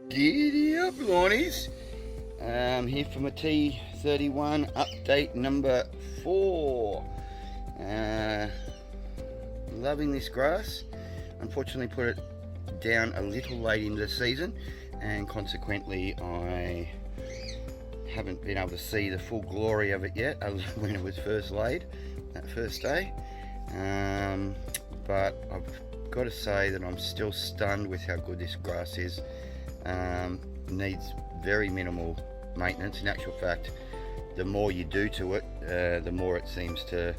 Giddy up, Lawnies. Here for my T31 update number 4. Loving this grass. Unfortunately put it down a little late into the season, and consequently I haven't been able to see the full glory of it yet when it was first laid, that first day. But I've got to say that I'm still stunned with how good this grass is. Needs very minimal maintenance. In actual fact, the more you do to it, the more it seems to,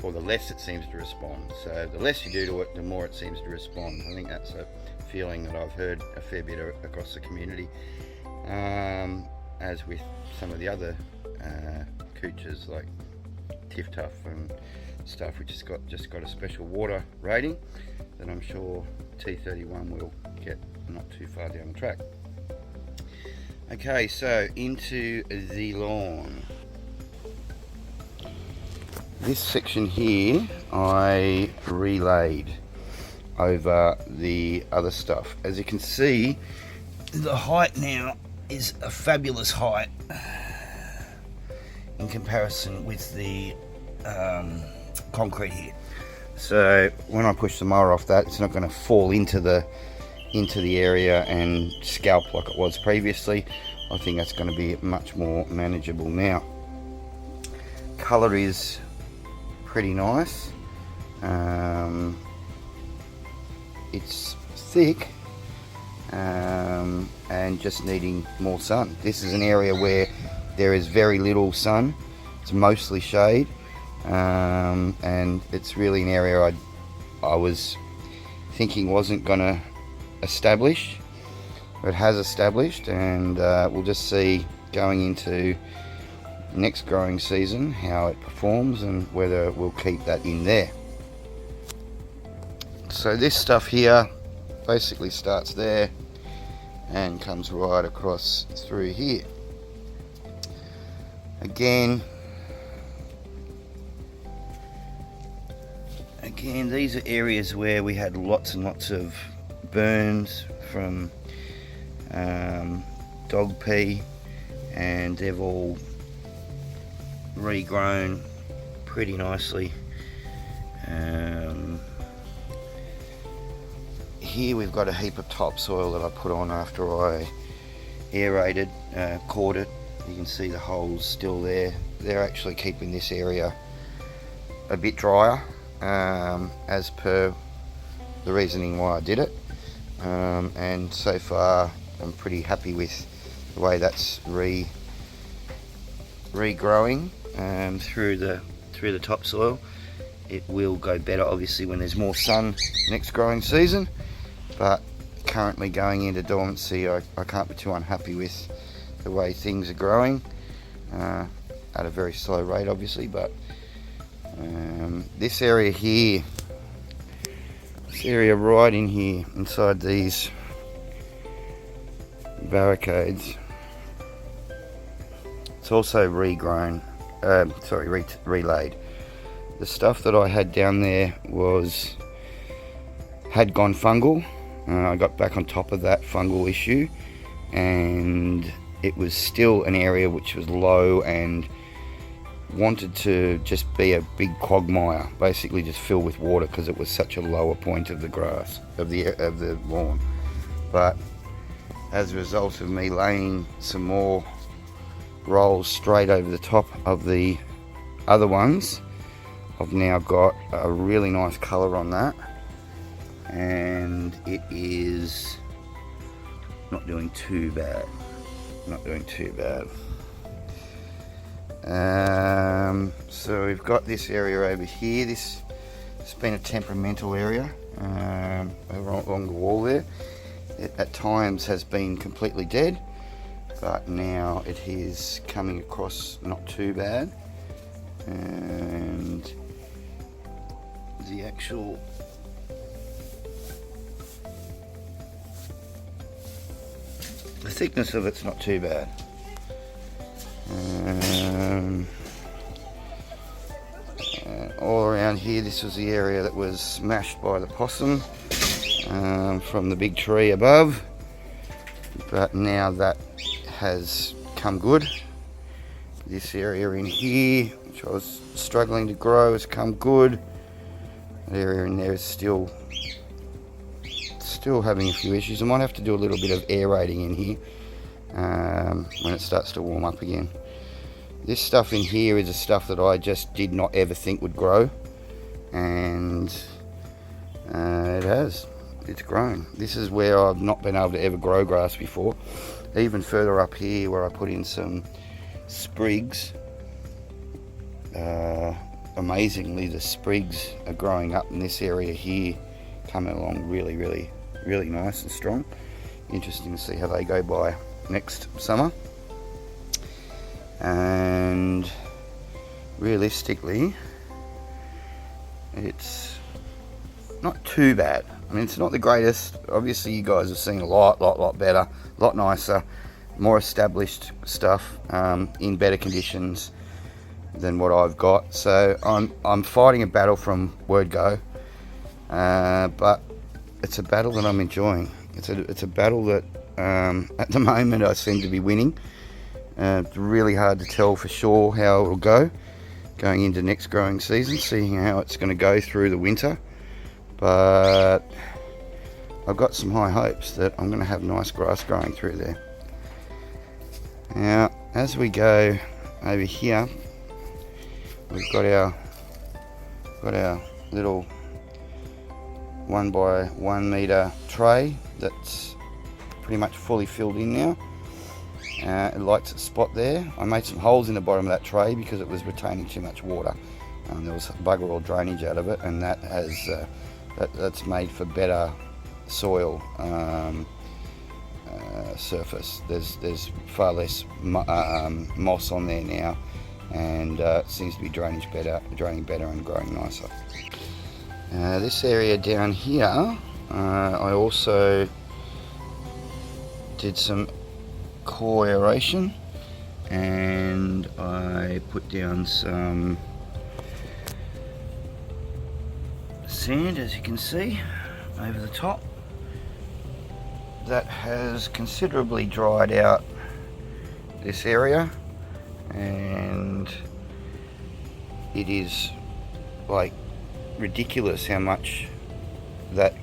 or the less it seems to respond. So the less you do to it, the more it seems to respond. I think that's a feeling that I've heard a fair bit across the community, as with some of the other cooches like Tiff Tuff and stuff, which has just got a special water rating that I'm sure T31 will get not too far down the track. Okay, so into the lawn. This section here I relayed over the other stuff. As you can see, the height now is a fabulous height in comparison with the concrete here. So when I push the mower off that, it's not going to fall into the area and scalp like it was previously. I think that's going to be much more manageable now. Colour is pretty nice. It's thick and just needing more sun. This is an area where there is very little sun. It's mostly shade, and it's really an area I was thinking wasn't going to establish. It has established, and we'll just see going into next growing season how it performs and whether we'll keep that in there. So this stuff here basically starts there and comes right across through here. Again, these are areas where we had lots and lots of burns from dog pee, and they've all regrown pretty nicely. Here we've got a heap of topsoil that I put on after I aerated, cored it. You can see the holes still there. They're actually keeping this area a bit drier, as per the reasoning why I did it. And so far I'm pretty happy with the way that's regrowing through the topsoil. It will go better obviously when there's more sun next growing season, but currently going into dormancy, I can't be too unhappy with the way things are growing, at a very slow rate obviously. But this area here, this area right in here inside these barricades, it's also regrown, relayed. The stuff that I had down there had gone fungal. I got back on top of that fungal issue, and it was still an area which was low and wanted to just be a big quagmire, basically just fill with water because it was such a lower point of the grass, of the lawn. But as a result of me laying some more rolls straight over the top of the other ones, I've now got a really nice colour on that, and it is not doing too bad. So we've got this area over here. This has been a temperamental area along the wall there. It at times has been completely dead, but now it is coming across not too bad. And the actual thickness of it's not too bad. All around here, this was the area that was smashed by the possum from the big tree above. but now that has come good. This area in here, which I was struggling to grow, has come good. That area in there is still having a few issues. I might have to do a little bit of aerating in here when it starts to warm up again. This stuff in here is the stuff that I just did not ever think would grow, and it has. It's grown. This is where I've not been able to ever grow grass before. Even further up here where I put in some sprigs, amazingly the sprigs are growing up in this area here, coming along really nice and strong. Interesting to see how they go by next summer. And realistically, it's not too bad. I mean, it's not the greatest. Obviously you guys have seen a lot better, a lot nicer, more established stuff in better conditions than what I've got. So I'm fighting a battle from word go, but it's a battle that I'm enjoying. It's a battle that at the moment I seem to be winning. It's really hard to tell for sure how it'll go going into next growing season, seeing how it's going to go through the winter, but I've got some high hopes that I'm going to have nice grass growing through there. Now as we go over here, we've got our little 1 by 1 meter tray that's pretty much fully filled in now. It likes its spot there. I made some holes in the bottom of that tray because it was retaining too much water. There was bugger all drainage out of it, and that has that's made for better soil surface. There's far less moss on there now, and it seems to be draining better and growing nicer. This area down here, I also did some core aeration, and I put down some sand, as you can see, over the top. That has considerably dried out this area, and it is like ridiculous how much that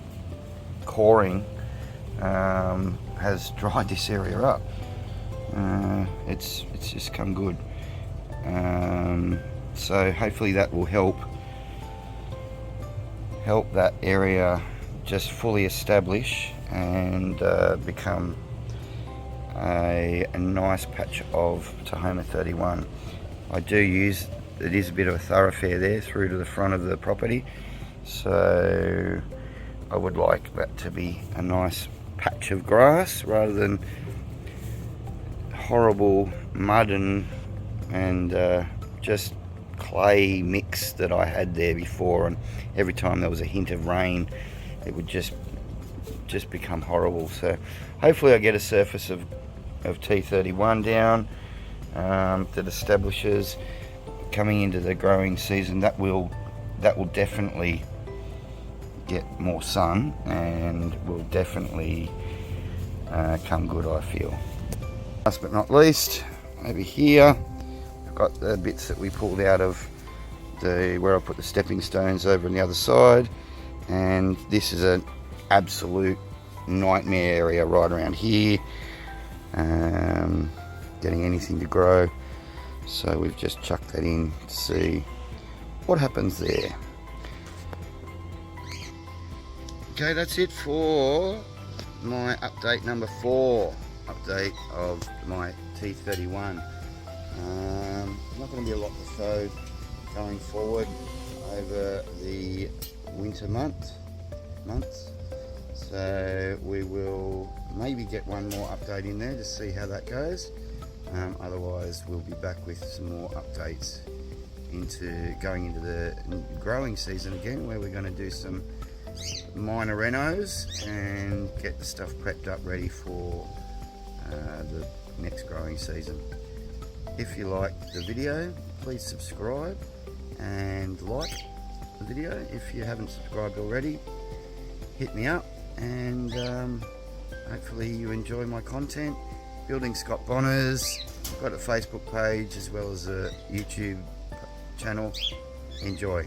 coring has dried this area up. It's just come good. So hopefully that will help that area just fully establish and become a nice patch of Tahoma 31. I do use, it is a bit of a thoroughfare there through to the front of the property, so I would like that to be a nice patch of grass rather than horrible mud and just clay mix that I had there before, and every time there was a hint of rain it would just become horrible. So hopefully I get a surface of T31 down that establishes coming into the growing season. That will definitely get more sun and will definitely come good, I feel. Last but not least, over here I've got the bits that we pulled out of where I put the stepping stones over on the other side, and this is an absolute nightmare area right around here, getting anything to grow. So we've just chucked that in to see what happens there. Okay, that's it for my update number 4, update of my T31. Not going to be a lot to sow going forward over the winter months, so we will maybe get one more update in there to see how that goes. Otherwise we'll be back with some more updates going into the growing season again, where we're going to do some minor renos and get the stuff prepped up ready for the next growing season. If you liked the video, please subscribe and like the video. If you haven't subscribed already, hit me up, and Hopefully you enjoy my content. Building Scott Bonners. I've got a Facebook page as well as a YouTube channel. Enjoy.